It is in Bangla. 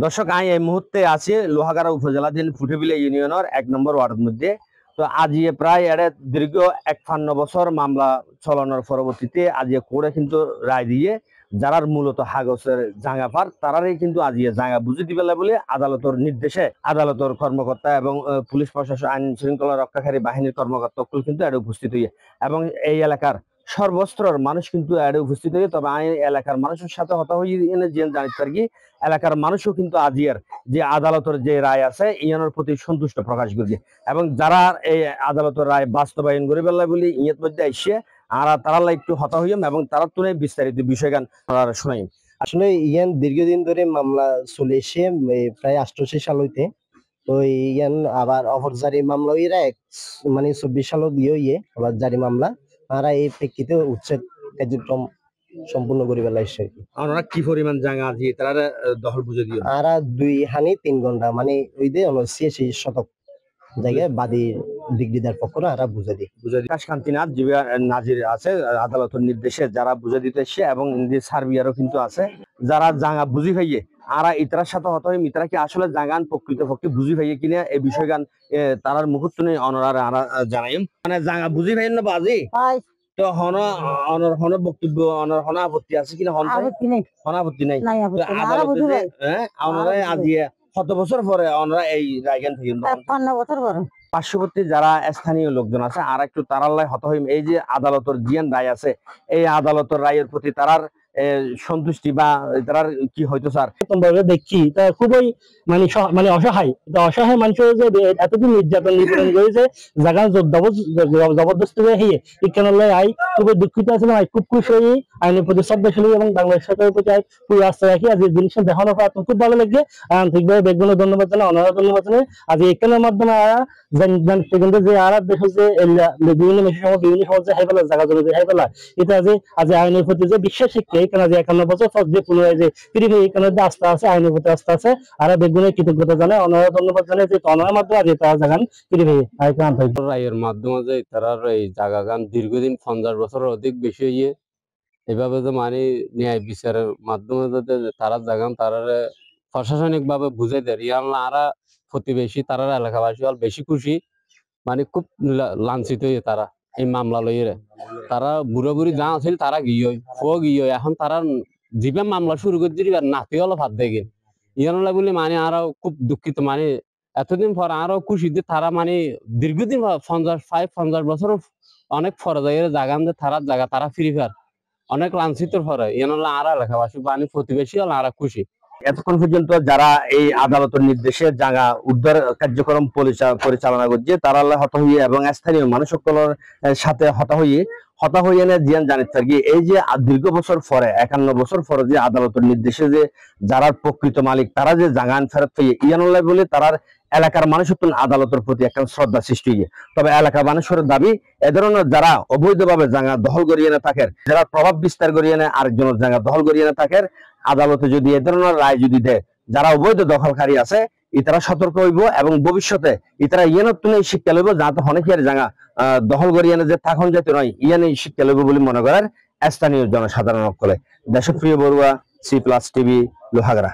দর্শক আমি এই মুহূর্তে আছি লোহাগাড়া উপজেলাধীন ফুটেবিলা ইউনিয়নের ১ নম্বর ওয়ার্ডের মধ্যে। তো আজ প্রায় দীর্ঘ ৫১ বছর মামলা চলানোর পরবর্তীতে আজ কোর্টে কিন্তু রায় দিয়ে যারা মূলত হাগজের জাঙ্গাপার তারাই কিন্তু আজ জাঙ্গা বুঝে দিবে বলে আদালতের নির্দেশে আদালতের কর্মকর্তা এবং পুলিশ প্রশাসন আইন শৃঙ্খলা রক্ষাকারী বাহিনীর কর্মকর্তা কিন্তু এটা উপস্থিত হয়ে এবং এই এলাকার সর্বস্তরের মানুষ কিন্তু এটা উপস্থিত হয়ে। তবে আমি এলাকার মানুষের সাথে হতা হয়ে জানি কি এলাকার মানুষও কিন্তু আজিয়ার যে আদালতের যে রায় আছে ইয়ানোর প্রতি সন্তুষ্ট প্রকাশ করছে এবং যারা এই আদালতের রায় বাস্তবায়ন করে ফেললে বলে ইয়ের মধ্যে এসে আর তারা একটু হতা হইম এবং তারা তুলে বিস্তারিত বিষয়গান শোনাই। আসলে ইয়ান দীর্ঘদিন ধরে মামলা চলে এসে প্রায় ৮৮ সাল হইতে। তো ইয়ান আবার অপরজারি মামলা ইরা মানে ২৪ সাল দিয়ে আবার জারি মামলা তারা এই প্রেক্ষিতে উচ্ছেদ কার্যক্রম সম্পূর্ণ করে ফেলাইছে। আমরা কি পরিমাণ জায়গা দিয়ে তারা দখল বুঝে দিয়ে আরা ২ হানি ৩ ঘন্টা মানে ওই যে ৮৬ শতক জায়গায় বাদী ডিগ্রিদার পক্ষরা আরা বুঝে দিই কাশকান্তিনাথ জিবিয়া নাজির আছে আদালতের নির্দেশে যারা বুঝে দিতে এসে এবং সার্বিয়ারও কিন্তু আছে যারা জায়গা বুঝি ভাইয়ে আরা ইতার সাথে হতে হয় ইতারা কি আসলে জাগান প্রকৃতপক্ষে বুঝি ভাইয়ে কিনা এই বিষয়গান তারার মুহূর্ত নেই অনরার আরা জানাই মানে জায়গা বুঝি ভাই না বাজি তো হন বক্তব্য অনর হন আপত্তি আছে কিনা হন আপত্তি নাই আদালতে আজি কত বছর পরে আমরা এই রায়গান থেকে ৫৫ বছর পরে পার্শ্ববর্তী যারা স্থানীয় লোকজন আছে আর একটু তারাল্লাই হত হইম এই যে আদালতের জিয়ান রায় আছে এই আদালতের রায়ের প্রতি তারার সন্তুষ্টি বা তারার কি হয়তো স্যার দেখছি তা খুবই মানে অসহায় অসহায় মানুষের যে এতদিন নির্যাতন নিপীড়ন করেছে জায়গা জবরদস্তি হয়ে হিয়ে ইকানালয় আই খুবই দুঃখিত আছিলাম। আই খুব খুশি হই আইনের প্রতি শ্রদ্ধাশীল এবং বাংলাদেশ সরকারের প্রতি আই পুরো আস্থা রাখি। আজ এই জিনিসটা দেখানোর পর খুব ভালো লাগে আন্তরিকভাবে বেগুন ধন্যবাদ জানাই অনারা ধন্যবাদ জানাই। আজ এখানের মাধ্যমে সেখানে যে আর দেশ যে বিভিন্ন বিভিন্ন সমস্যা হাইবেলা জায়গা জমি হাইবেলা এটা যে আজ আইনের প্রতি যে বিশ্বাস শিখছে এখানে যে ৫১ বছর পর যে পুনরায় যে ফিরে এখানে যে আস্থা আছে আইনের প্রতি আস্থা আছে আর বেগুনের কৃতজ্ঞতা জানাই অনারা ধন্যবাদ জানাই যে অনার মাধ্যমে আজ তারা জাগান ফিরে রায়ের মাধ্যমে যে তারা এই জায়গা গান দীর্ঘদিন ৫০ বছরের অধিক বেশি হইয়ে এভাবে যে মানে ন্যায় বিচারের মাধ্যমে যাতে তারা জাগান তারা প্রশাসনিক ভাবে বুঝাই দেয় ইয়াল্লা আরা প্রতিবেশী তারা এলাকাবাসী হল বেশি খুশি মানে খুব লাঞ্ছিত হয়ে তারা এই মামলা লইয়ে তারা বুড়ো বুড়ি যা আছিল তারা গিয়ে এখন তারা জীবে মামলা শুরু করে দিবি আর নাতি হলো ভাত দেখে ইয়ানলা বলে মানে আরো খুব দুঃখিত মানে এতদিন পর আরো খুশি যে তারা মানে দীর্ঘদিন ৫০ বছর অনেক ফরজাইয়ের জাগান যে তারা জায়গা তারা ফিরি ফের অনেক লাঞ্ছিত ফরে ইয়ানলা আরা এলাকাবাসী মানে প্রতিবেশী হল আরা খুশি। এতক্ষণ পর্যন্ত যারা এই আদালতের নির্দেশে জায়গা উদ্ধার কার্যক্রম পরিচালনা করছে তারা হত হইয়ে এবং স্থানীয় মানুষ সকলের সাথে হতা হইয়ে জিয়ান জানিত থাকি এই যে দীর্ঘ বছর পরে ৫১ বছর পরে যে আদালতের নির্দেশে যে যারা প্রকৃত মালিক তারা যে জাগান ফেরত হইয়ে ইয়ানুল্লাহ বলে তারার এলাকার মানুষের আদালতের প্রতি একটা শ্রদ্ধা সৃষ্টি হয়ে। তবে এলাকার মানুষের দাবি এ ধরনের যারা অবৈধভাবে জায়গা দখল করিয়ে না থাকে যারা প্রভাব বিস্তার করিয়ে নেয় আরেকজনের জায়গা দখল করিয়ে না থাকে আদালতে যদি এ ধরনের রায় যদি দেয় যারা অবৈধ দখলকারী আছে ইতারা সতর্ক হইব এবং ভবিষ্যতে ইতারা ইয়েনত শিক্ষা লইব যাতে অনেকের জায়গা দখল করিয়ে যে থাকুন যাতে নয় ইয়ানে শিক্ষা লইব বলে মনে করার স্থানীয় জনসাধারণ সকলে। দেশপ্রিয় বড়ুয়া, C+ টিভি, লোহাগাড়া।